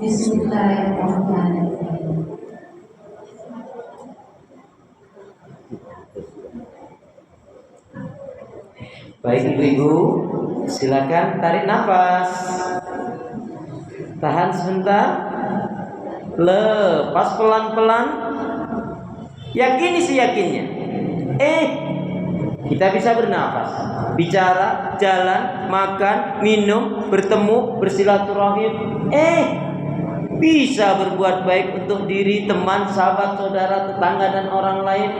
Bismillahirrahmanirrahim. Baik ibu-ibu, silakan tarik nafas. Tahan sebentar. Lepas pelan-pelan. Yakini seyakinnya. Kita bisa bernafas, bicara, jalan, makan, minum, bertemu, bersilaturahim. Bisa berbuat baik untuk diri, teman, sahabat, saudara, tetangga, dan orang lain.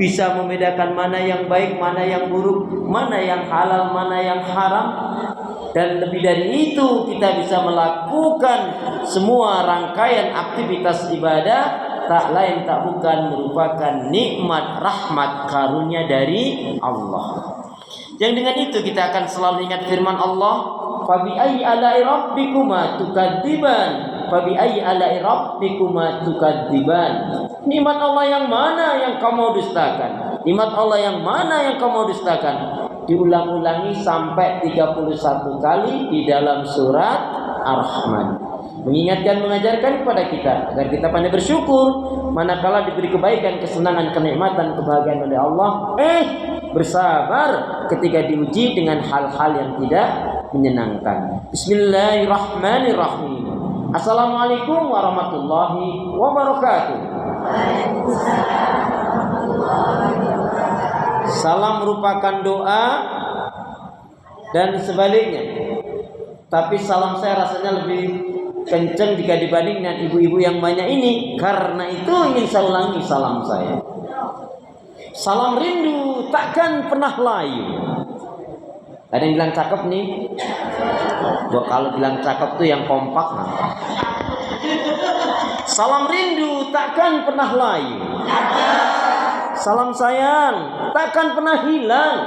Bisa membedakan mana yang baik, mana yang buruk, mana yang halal, mana yang haram. Dan lebih dari itu, kita bisa melakukan semua rangkaian aktivitas ibadah tak lain tak bukan merupakan nikmat, rahmat, karunia dari Allah. Yang dengan itu kita akan selalu ingat firman Allah, "Fabi ayyi ala'i rabbikuma tukadziban, fabi ayyi ala'i rabbikuma tukadziban." Nikmat Allah yang mana yang kamu dustakan? Nikmat Allah yang mana yang kamu dustakan? Diulang-ulangi sampai 31 kali di dalam surat Ar-Rahman. Mengingatkan, mengajarkan kepada kita agar kita pandai bersyukur manakala diberi kebaikan, kesenangan, kenikmatan, kebahagiaan oleh Allah. Bersabar ketika diuji dengan hal-hal yang tidak menyenangkan. Bismillahirrahmanirrahim. Assalamualaikum warahmatullahi wabarakatuh. Salam merupakan doa dan sebaliknya. Tapi salam saya rasanya lebih kencang jika dibanding dengan ibu-ibu yang banyak ini. Karena itu ingin saya ulangi salam saya. Salam rindu takkan pernah layu. Ada yang bilang cakep nih. Kalau bilang cakep tuh yang kompak. Salam rindu takkan pernah layu. Salam sayang takkan pernah hilang.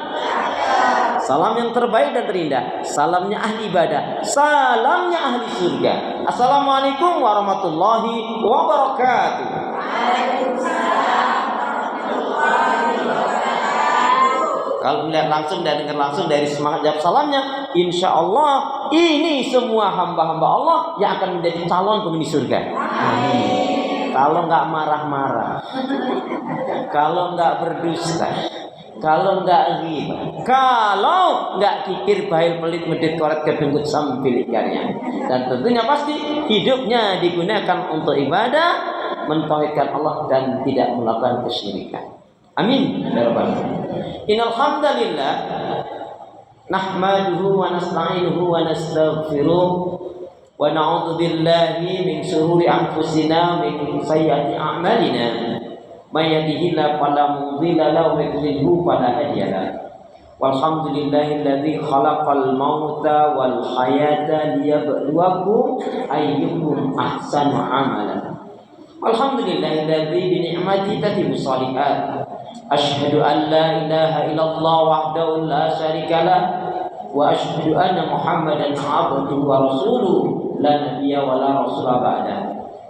Salam yang terbaik dan terindah, salamnya ahli ibadah, salamnya ahli surga. Assalamualaikum warahmatullahi wabarakatuh. Kalau melihat langsung dan dengar langsung dari semangat jawab salamnya, insya Allah ini semua hamba-hamba Allah yang akan menjadi calon penghuni surga. Amin. Kalau nggak marah-marah, kalau nggak berdusta, kalau nggak ghibah, kalau nggak kikir bahil pelit medit koret kedengkut sambil ikannya, dan tentunya pasti hidupnya digunakan untuk ibadah, mentauhidkan Allah dan tidak melakukan kesyirikan. Amin. Innal hamdalillah nahmaduhu wa nasta'inuhu wa nastaghfiruh wa na'udzu billahi min shururi anfusina min sayyiati a'malina. May yahdihillahu fala mudilla lahu wa may yudlilhu fala hadiya lahu. Walhamdulillahilladzi khalaqal mauta wal hayata liyabluwakum ayyukum ahsanu amala. Walhamdulillahilladzi bi ni'matihi tatimmu shalihat. Asyhadu an la ilaha illallah wahdahu la syarika lah wa asyhadu anna Muhammadan abduhu wa rasuluhu la nabiyya wa la rasula ba'da.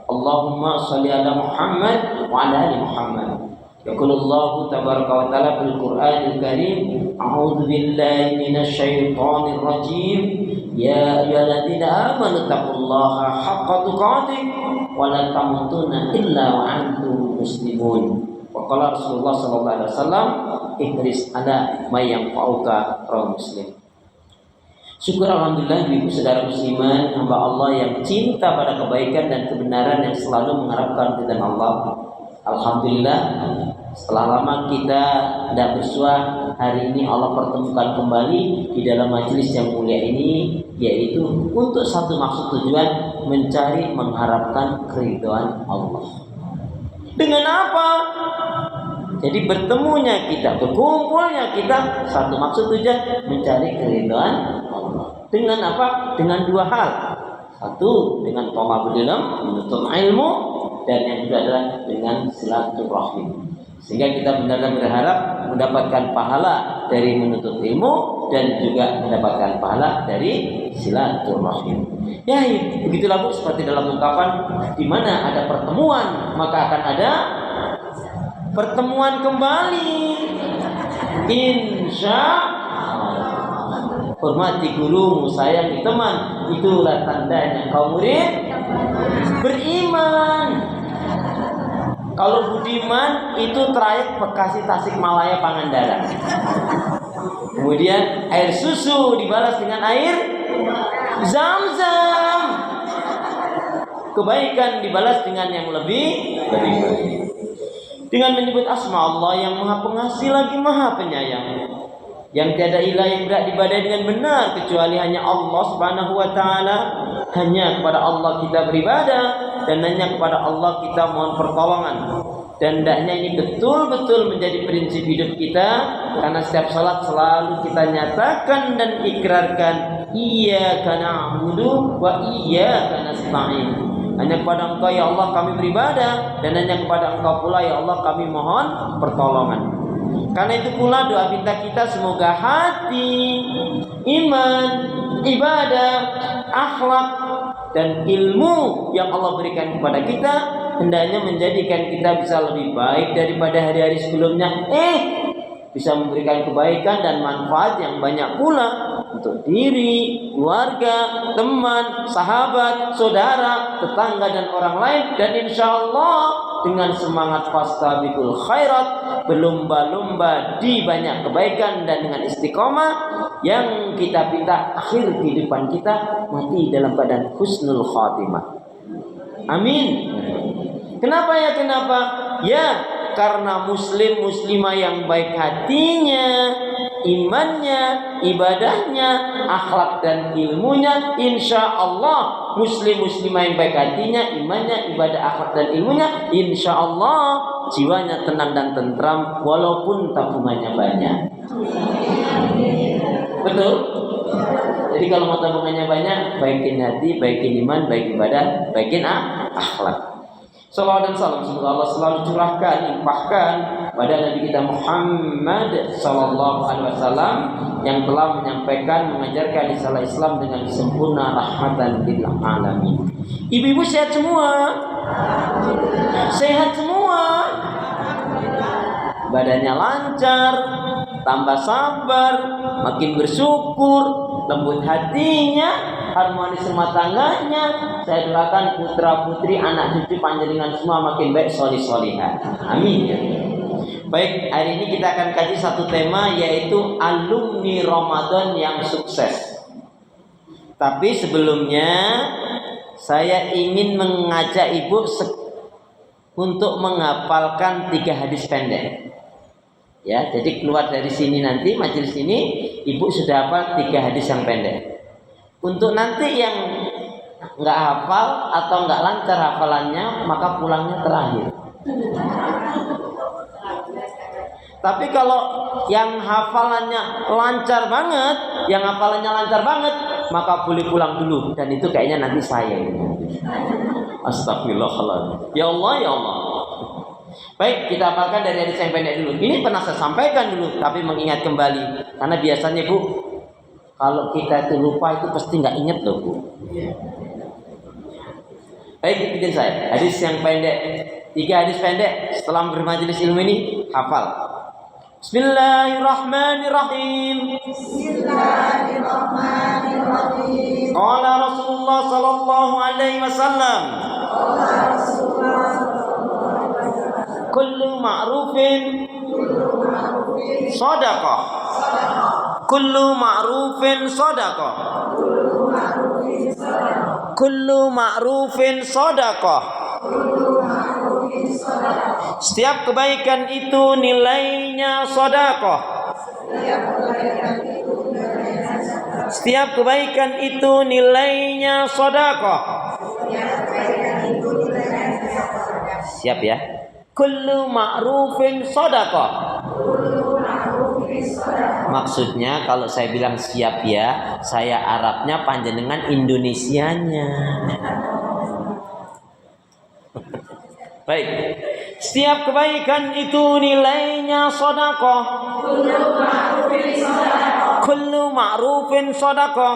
Allahumma shalli ala Muhammad wa ala ali Muhammad. Yaqulullahu tabaraka wa ta'ala fil Qur'anil Karim, a'udzu billahi minasy syaithanir rajim. Ya ayyuhalladzina amanu taqullaha haqqa tuqatih wa la tamutunna illa wa antum muslimun. Wa qala Rasulullah sallallahu alaihi wasallam, ihris ala may yanfa'uka, rawahu Muslim. Syukur alhamdulillah ibu saudara musliman, hamba Allah yang cinta pada kebaikan dan kebenaran yang selalu mengharapkan ridha Allah. Alhamdulillah, setelah lama kita tidak bersua, hari ini Allah pertemukan kembali di dalam majelis yang mulia ini, yaitu untuk satu maksud tujuan, mencari mengharapkan keridhaan Allah. Dengan apa? Jadi bertemunya kita, berkumpulnya kita, satu maksud tujuan, mencari keridhaan Allah. Dengan apa? Dengan dua hal. Satu, dengan thalabul ilm, menuntut ilmu, dan yang kedua adalah dengan silaturahim. Sehingga kita benar-benar berharap mendapatkan pahala dari menuntut ilmu dan juga mendapatkan pahala dari silaturahim. Ya, begitulah Bu, seperti dalam ungkapan, di mana ada pertemuan maka akan ada pertemuan kembali. Insya Allah. hormati gurumu, sayangi teman. Itulah tandanya kau murid beriman. Kalau budiman itu trayek Bekasi Tasikmalaya Pangandaran. Kemudian air susu dibalas dengan air Zam-zam. Kebaikan dibalas dengan yang lebih baik. Dengan menyebut asma Allah yang Maha Pengasih lagi Maha Penyayang, yang tiada ilah yang berhak diibadahi dengan benar kecuali hanya Allah Subhanahu wa taala. Hanya kepada Allah kita beribadah dan hanya kepada Allah kita mohon pertolongan. Dan hendaknya ini betul-betul menjadi prinsip hidup kita, karena setiap salat selalu kita nyatakan dan ikrarkan iyyaka na'budu wa iyyaka nasta'in. Hanya kepada Engkau ya Allah kami beribadah, dan hanya kepada Engkau pula ya Allah kami mohon pertolongan. Karena itu pula doa minta kita semoga hati, iman, ibadah, akhlak dan ilmu yang Allah berikan kepada kita hendaknya menjadikan kita bisa lebih baik daripada hari-hari sebelumnya. Bisa memberikan kebaikan dan manfaat yang banyak pula untuk diri, keluarga, teman, sahabat, saudara, tetangga dan orang lain. Dan insya Allah dengan semangat fastabiqul khairat, berlomba-lomba di banyak kebaikan, dan dengan istiqomah yang kita pinta akhir kehidupan kita mati dalam keadaan husnul khatimah. Amin. Kenapa ya? Kenapa? Ya, karena muslim muslimah yang baik hatinya, imannya, ibadahnya, akhlak dan ilmunya, insya Allah muslim muslimah yang baik hatinya, imannya, ibadah, akhlak dan ilmunya, insya Allah jiwanya tenang dan tentram walaupun tabungannya banyak. Betul? Jadi kalau mau tabungannya banyak, baikin hati, baikin iman, baikin ibadah, baikin akhlak. Salawat dan salam semoga Allah selalu curahkan, limpahkan pada Nabi kita Muhammad sallallahu alaihi wasallam yang telah menyampaikan, mengajarkan risalah Islam dengan sempurna, rahmatan lil alamin. Ibu-ibu sehat semua? Sehat semua? Badannya lancar, tambah sabar, makin bersyukur, lembut hatinya, harmonis rumah tangganya. Saya doakan putra putri anak cucu panjenengan semua makin baik, solih-solihah. Amin. Baik, hari ini kita akan kaji satu tema, yaitu alumni Ramadan yang sukses. Tapi sebelumnya saya ingin mengajak ibu untuk menghafalkan 3 hadis pendek. Ya, jadi keluar dari sini nanti majelis ini ibu sudah hafal 3 hadis yang pendek. Untuk nanti yang nggak hafal atau nggak lancar hafalannya, maka pulangnya terakhir. Tapi kalau yang hafalannya lancar banget, yang hafalannya lancar banget, maka boleh pulang dulu. Dan itu kayaknya nanti saya. Astagfirullahaladzim. Ya Allah, ya Allah. Baik, kita hafalkan dari hadis yang pendek dulu. Ini pernah saya sampaikan dulu, tapi mengingat kembali. Karena biasanya Bu, kalau kita itu lupa itu pasti nggak inget loh Bu. Baik, ikutin saya. Hadis yang pendek, 3 hadis pendek setelah bermajelis ilmu ini hafal. Bismillahirrahmanirrahim. Bismillahirrahmanirrahim. Qala Rasulullah sallallahu alaihi wasallam. Kullu ma'rufin shadaqah. Kullu ma'rufin shadaqah. Kullu ma'rufin shadaqah. Setiap kebaikan itu nilainya sedekah. Setiap kebaikan itu nilainya sedekah. Siap ya? Kullu ma'rufin sedekah. Maksudnya kalau saya bilang siap ya, saya Arabnya, panjenengan Indonesianya. Baik. Setiap kebaikan itu nilainya sedekah. Kullu ma'rufin sedekah.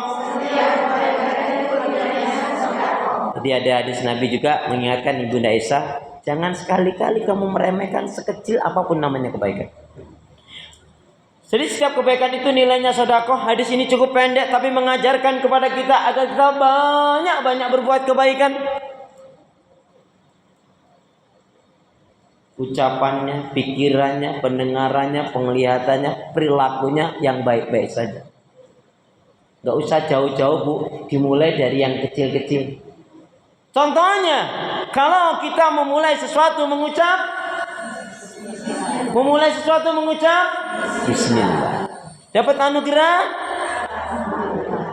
Jadi ada hadis Nabi juga mengingatkan Ibunda Aisyah, jangan sekali-kali kamu meremehkan sekecil apapun namanya kebaikan. Jadi setiap kebaikan itu nilainya sedekah. Hadis ini cukup pendek tapi mengajarkan kepada kita agar kita banyak-banyak berbuat kebaikan. Ucapannya, pikirannya, pendengarannya, penglihatannya, perilakunya yang baik-baik saja. Gak usah jauh-jauh Bu, dimulai dari yang kecil-kecil. Contohnya, kalau kita memulai sesuatu mengucap Bismillah, dapat anugerah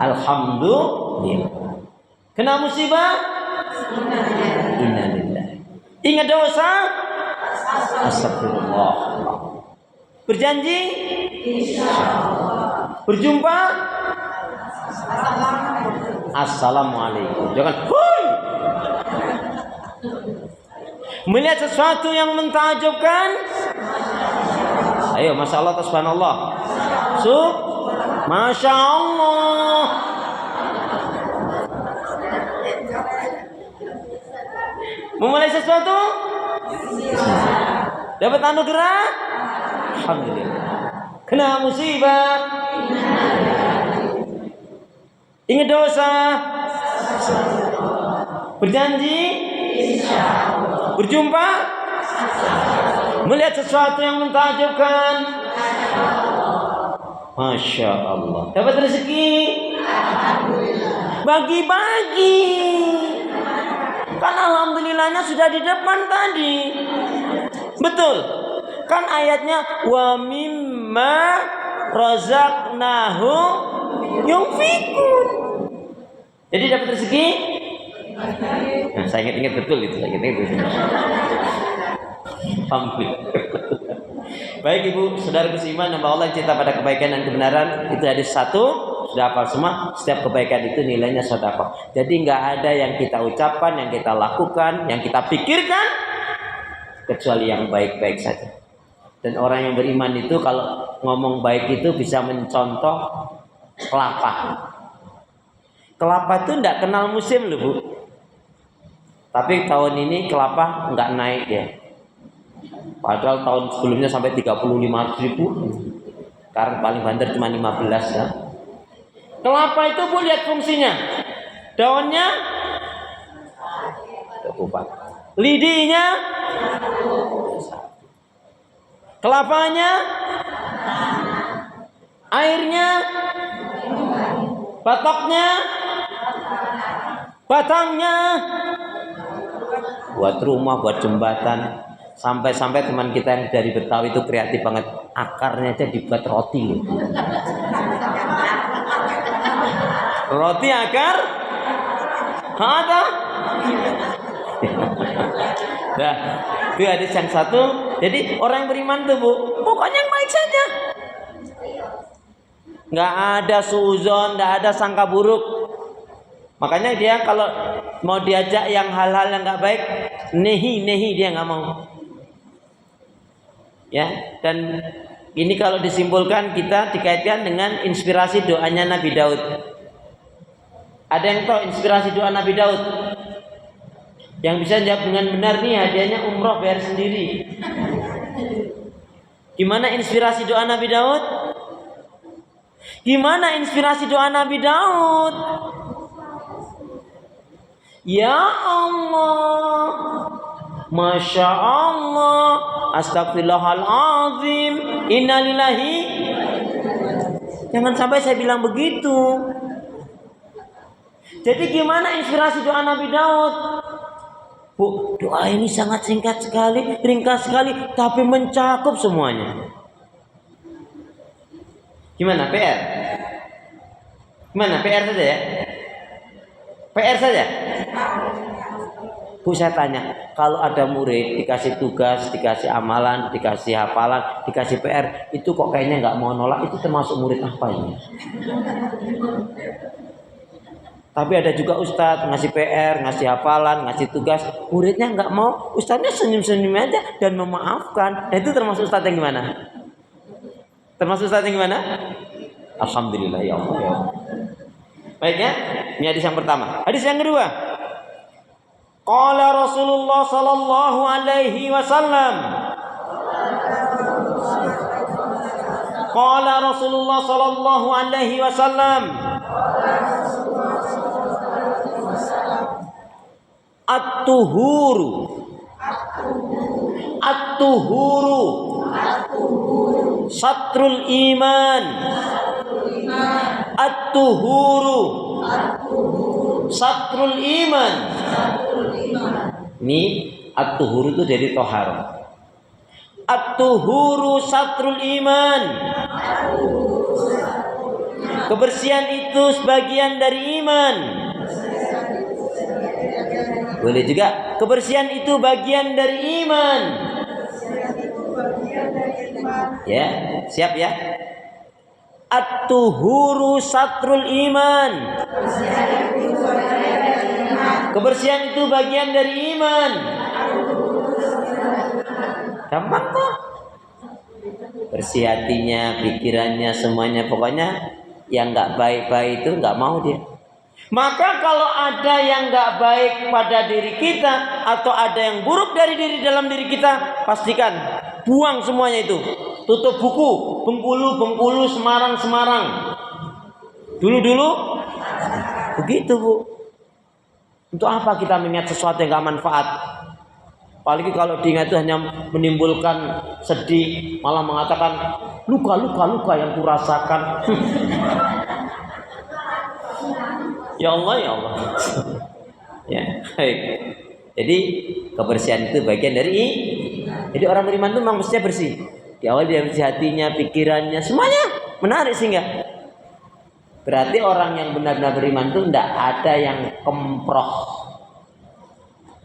Alhamdulillah. Kena musibah Innalillah. Ingat dosa Astagfirullah. Berjanji Insyaallah. Berjumpa Assalamualaikum. Jangan hui. Melihat sesuatu yang mentakjubkan, ayo Masya Allah, Subhanallah, Masya Allah. Memulai sesuatu, dapat anugerah, Alhamdulillah. Kena musibah, ingat dosa, berjanji, berjumpa, melihat sesuatu yang mentakjubkan, Masya Allah. Dapat rezeki, bagi-bagi. Kan alhamdulillahnya sudah di depan tadi. Betul. Kan ayatnya wa mimma razaqnahu yunfikun. Jadi dapat rezeki. Nah, saya ingat betul itu. Alhamdulillah. Baik Ibu, saudara seiman, nama Allah cinta pada kebaikan dan kebenaran. Itu hadis 1, sudah hafal semua. Setiap kebaikan itu nilainya sedekah. Jadi nggak ada yang kita ucapkan, yang kita lakukan, yang kita pikirkan kecuali yang baik-baik saja. Dan orang yang beriman itu kalau ngomong baik itu bisa mencontoh kelapa. Kelapa itu nggak kenal musim loh Bu. Tapi tahun ini kelapa nggak naik ya. Padahal tahun sebelumnya sampai 35.000. Sekarang paling banter cuma 15 ya. Kelapa itu Bu lihat fungsinya. Daunnya kupat. Lidinya kelapanya, airnya, batoknya, batangnya, buat rumah, buat jembatan. Sampai-sampai teman kita yang dari Betawi itu kreatif banget, akarnya aja dibuat roti. Roti akar, ada. Nah, itu hadis yang 1. Jadi orang yang beriman tuh Bu, pokoknya yang baik saja. Nggak ada suuzon, nggak ada sangka buruk. Makanya dia kalau mau diajak yang hal-hal yang nggak baik, nehi dia nggak mau. Ya, dan ini kalau disimpulkan kita dikaitkan dengan inspirasi doanya Nabi Daud. Ada yang tahu inspirasi doa Nabi Daud? Yang bisa jawab dengan benar nih hadiahnya umroh bayar sendiri. Gimana inspirasi doa Nabi Daud? Gimana inspirasi doa Nabi Daud? Ya Allah, Masya Allah, Astagfirullahaladzim, Innalillahi. Jangan sampai saya bilang begitu. Jadi gimana inspirasi doa Nabi Daud? Bu, doa ini sangat singkat sekali, ringkas sekali, tapi mencakup semuanya. Gimana PR? Gimana PR saja ya? PR saja? Bu, saya tanya, kalau ada murid dikasih tugas, dikasih amalan, dikasih hafalan, dikasih PR, itu kok kayaknya nggak mau nolak, itu termasuk murid apa ini? Tapi ada juga ustadz ngasih PR, ngasih hafalan, ngasih tugas, muridnya nggak mau, ustadznya senyum-senyum aja dan memaafkan. Nah, itu termasuk ustadz yang gimana? Termasuk ustadz yang gimana? Alhamdulillah ya Allah. Ya. Baik ya, ini hadis yang pertama. Hadis yang kedua. Qala Rasulullah sallallahu alaihi wasallam, Qala Rasulullah sallallahu alaihi wasallam, At-tuhuru satrul iman. At-tuhuru satrul iman. Ini at-tuhuru itu dari tohar. At-tuhuru satrul iman. Kebersihan itu sebagian dari iman. Boleh juga kebersihan itu bagian dari iman. Ya, siap ya. At-tuhuru satrul iman. Kebersihan itu bagian dari iman. Gampang kok. Bersih hatinya, pikirannya, semuanya, pokoknya yang nggak baik-baik itu nggak mau dia. Maka kalau ada yang nggak baik pada diri kita atau ada yang buruk dari dalam diri kita, pastikan buang semuanya itu. Tutup buku, Bengkulu, Semarang. Dulu begitu, Bu. Untuk apa kita mengingat sesuatu yang nggak manfaat? Apalagi kalau diingat itu hanya menimbulkan sedih, malah mengatakan luka yang kurasakan. Ya Allah. Ya, baik. Jadi kebersihan itu bagian dari. Jadi orang beriman itu memang mestinya bersih. Di awal dia bersih hatinya, pikirannya, semuanya menarik sehingga. Berarti orang yang benar-benar beriman itu tidak ada yang kemproh.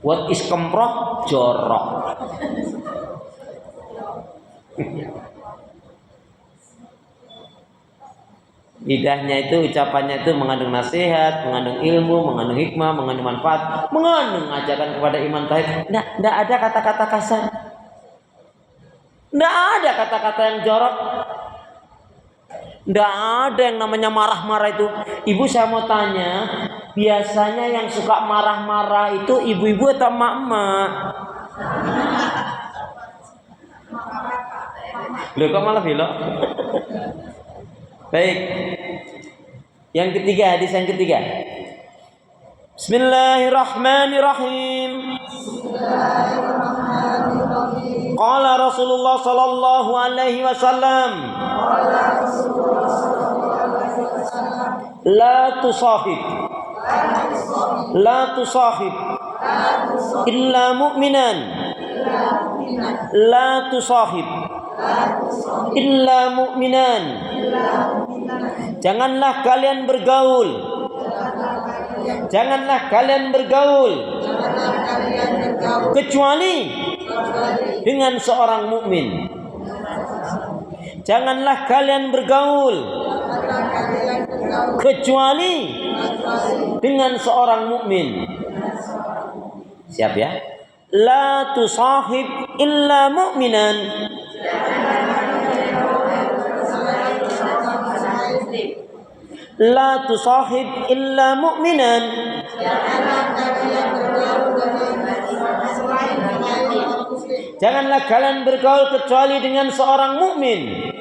What is kemproh? Jorok. Lidahnya itu, ucapannya itu mengandung nasihat, mengandung ilmu, mengandung hikmah, mengandung manfaat, mengandung ajakan kepada iman tauhid. Tidak ada kata-kata kasar. Tidak ada kata-kata yang jorok. Tidak ada yang namanya marah-marah itu. Ibu, saya mau tanya, biasanya yang suka marah-marah itu ibu-ibu atau emak-emak? Loh, kok malah belok? Baik. Yang ketiga, hadis yang ketiga. Bismillahirrahmanirrahim. Qala Rasulullah sallallahu alaihi wasallam, La tusahib illa mu'minan. La tusahib illa mu'minan. Janganlah kalian bergaul. Kecuali dengan seorang mukmin. Janganlah kalian bergaul kecuali dengan seorang mukmin. Siap ya? La tusahib illa mu'minan. La tusahib illa mu'minan. Janganlah kalian bergaul kecuali dengan seorang mukmin.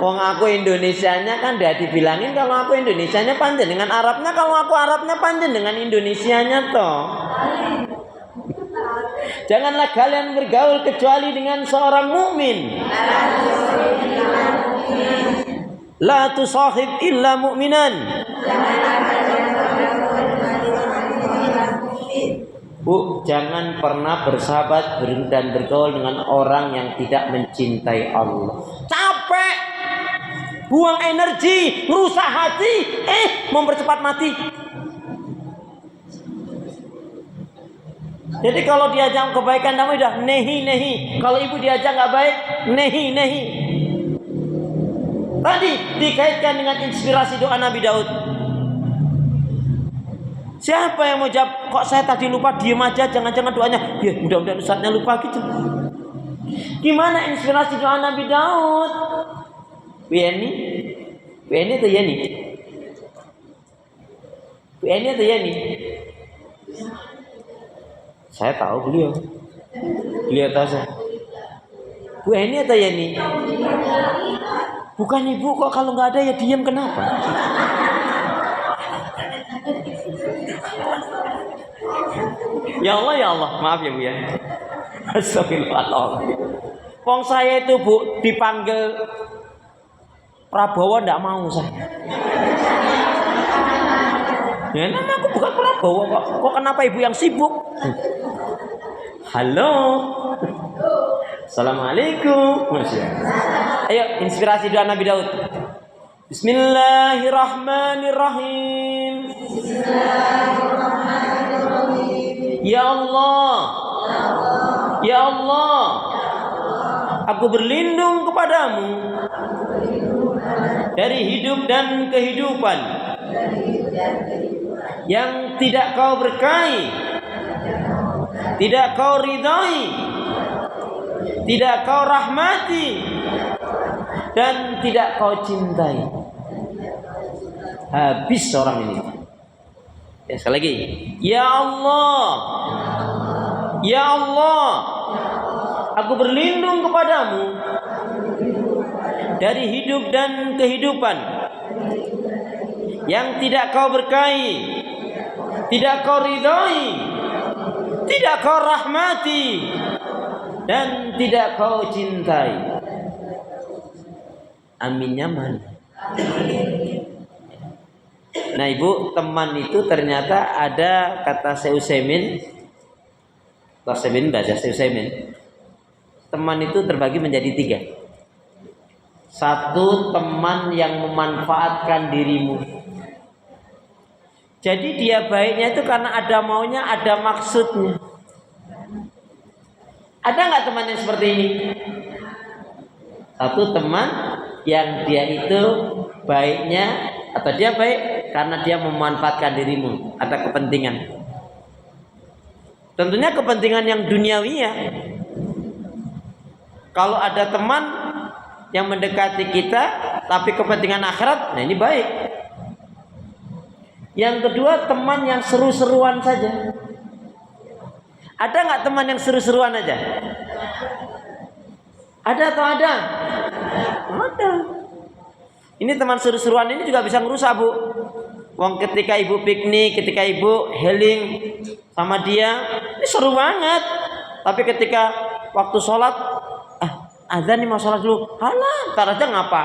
Wong aku Indonesianya kan udah dibilangin kalau aku Indonesianya panjen dengan Arabnya, kalau aku Arabnya panjen dengan Indonesianya toh. Janganlah kalian bergaul kecuali dengan seorang mukmin. La tusahib illa mu'minan. Bu, jangan pernah bersahabat dan bergaul dengan orang yang tidak mencintai Allah. Capek, buang energi, merusak hati, mempercepat mati. Jadi kalau diajak kebaikan kamu udah nehi. Kalau ibu diajak nggak baik, nehi. Tadi dikaitkan dengan inspirasi doa Nabi Daud. Siapa yang mau jawab? Kok saya tadi lupa, diem aja, jangan-jangan doanya. Ya, mudah-mudahan ustadznya lupa gitu. Gimana inspirasi doa Nabi Daud? WNI atau Yani? WNI atau Yani? Saya tahu beliau. Beliau tahu saya. Bu Eni atau Yeni? Bukan ibu kok, kalau nggak ada ya diam, kenapa? Ya Allah, maaf ya Bu ya. Astagfirullahaladzim. Wong saya itu Bu dipanggil Prabowo nggak mau saya. Ya nama aku bukan Prabowo kok. Kok kenapa ibu yang sibuk? Halo. Assalamualaikum. Ayo inspirasi doa Nabi Daud. Bismillahirrahmanirrahim. Ya Allah. Ya Allah. Aku berlindung kepadamu dari hidup dan kehidupan yang tidak kau berkahi, tidak kau ridhai, tidak kau rahmati, dan tidak kau cintai. Habis orang ini. Ya, sekali lagi. Ya Allah. Ya Allah. Aku berlindung kepadamu dari hidup dan kehidupan yang tidak kau berkahi, tidak kau ridhai, tidak kau rahmati, dan tidak kau cintai. Aminnya mana? Nah ibu, teman itu ternyata ada kata Syekh Utsaimin. Teman itu terbagi menjadi 3. 1, teman yang memanfaatkan dirimu. Jadi dia baiknya itu karena ada maunya, ada maksudnya. Ada nggak teman yang seperti ini? 1, teman yang dia itu baiknya atau dia baik karena dia memanfaatkan dirimu, ada kepentingan. Tentunya kepentingan yang duniawi ya. Kalau ada teman yang mendekati kita tapi kepentingan akhirat, nah ini baik. Yang kedua, teman yang seru-seruan saja. Ada nggak teman yang seru-seruan aja? Ada atau ada? Ada. Ini teman seru-seruan ini juga bisa ngerusak Bu. Wong ketika ibu piknik, ketika ibu healing sama dia, ini seru banget. Tapi ketika waktu sholat, azan nih mau sholat dulu, halah, ntar aja ngapa?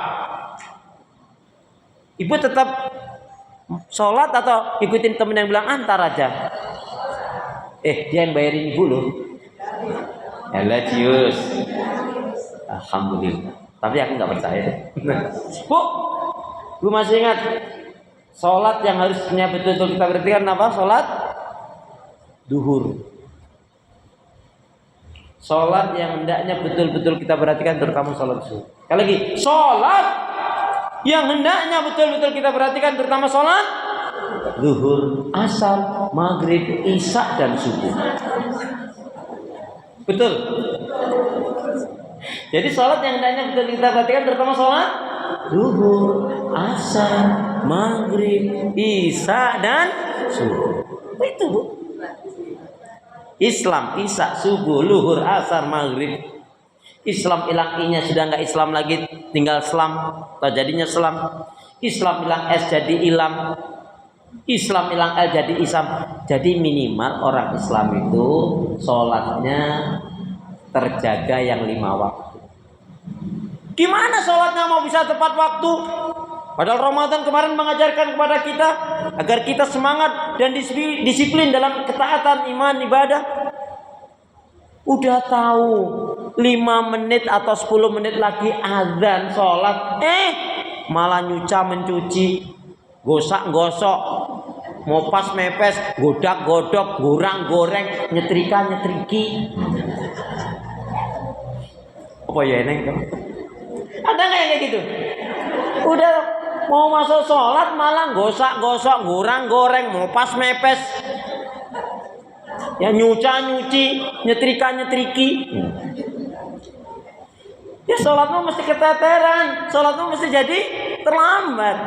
Ibu tetap sholat atau ikutin temen yang bilang antar aja? Dia yang bayarin ibu loh. Elajius. Alhamdulillah. Tapi aku nggak percaya. Bu masih ingat sholat yang harusnya betul-betul kita perhatikan apa? Sholat duhur. Sholat yang hendaknya betul-betul kita perhatikan, terutama sholat zuhur. Sekali lagi, sholat yang hendaknya betul-betul kita perhatikan, terutama sholat zuhur, asar, maghrib, isya, dan subuh. Betul. Jadi sholat yang hendaknya betul kita perhatikan, terutama sholat zuhur, asar, maghrib, isya, dan subuh. Itu Bu. Islam, isya, subuh, luhur, asar, maghrib. Islam hilang i-nya sudah nggak Islam lagi, tinggal Islam atau jadinya Islam. Islam hilang s jadi ilam. Islam hilang l jadi Islam. Jadi minimal orang Islam itu sholatnya terjaga yang 5 waktu. Gimana sholatnya mau bisa tepat waktu? Padahal Ramadan kemarin mengajarkan kepada kita agar kita semangat dan disiplin dalam ketaatan iman ibadah. Udah tahu 5 menit atau 10 menit lagi azan sholat, malah mencuci, gosak-gosok, mopas mepes, godak-godok, gorang-goreng, nyetrika-nyetriki. Apa ya Neng? Ada nggak yang kayak gitu? Udah mau masuk sholat malah gosak-gosok, gorang-goreng, mopas mepes, ya nyuci, nyetrika-nyetriki. Ya sholatmu mesti keteteran, sholatmu mesti jadi terlambat.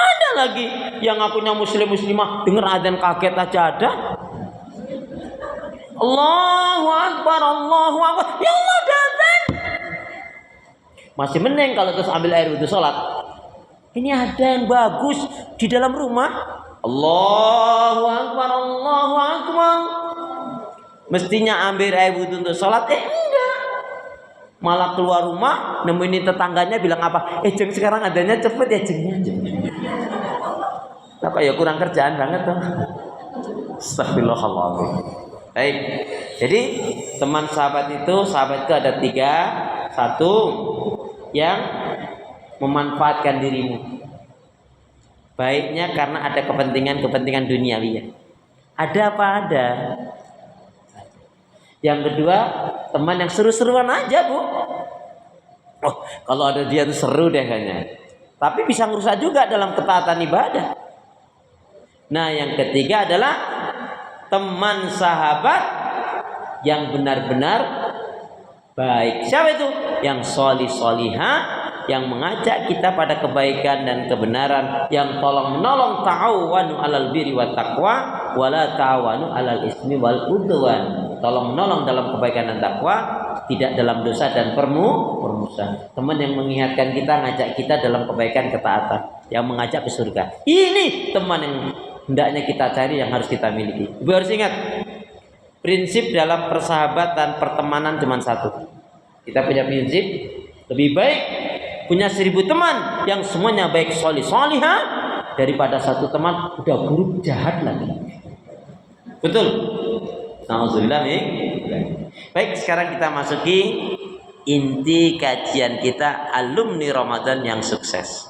Ada lagi yang ngakunya muslimah dengar adzan kaget aja ada. Allahu Akbar, Allahu Akbar. Ya Allah, ada adzan. Masih mending kalau terus ambil air wudhu sholat. Ini ada yang bagus di dalam rumah. Allahu Akbar, Allahu Akbar. Mestinya ambil air wudhu untuk sholat, enggak. Malah keluar rumah, nemuin tetangganya bilang apa? Jeng sekarang adanya cepet ya jengnya. Apa ya kurang kerjaan banget tuh. Astagfirullahaladzim. Baik, jadi teman sahabat itu ada 3. 1 yang memanfaatkan dirimu. Baiknya karena ada kepentingan duniawi. Ada apa ada. Yang kedua, teman yang seru-seruan aja, Bu. Oh, kalau ada dia tuh seru deh kayaknya. Tapi bisa ngerusak juga dalam ketaatan ibadah. Nah, yang ketiga adalah teman sahabat yang benar-benar baik. Siapa itu? Yang solihah, yang mengajak kita pada kebaikan dan kebenaran, yang tolong menolong, ta'awanu 'alal birri wat taqwa wala ta'awanu 'alal ismi wal udwan. Tolong menolong dalam kebaikan dan takwa, tidak dalam dosa dan permusuhan. Teman yang mengingatkan kita, ngajak kita dalam kebaikan ketaatan, yang mengajak ke surga. Ini teman yang hendaknya kita cari, yang harus kita miliki. Ibu harus ingat, prinsip dalam persahabatan pertemanan cuma 1. Kita punya prinsip, lebih baik punya 1000 teman yang semuanya baik solihah daripada 1 teman udah buruk jahat lagi. Betul? Alhamdulillah. Baik, sekarang kita masuki inti kajian kita, alumni Ramadan yang sukses.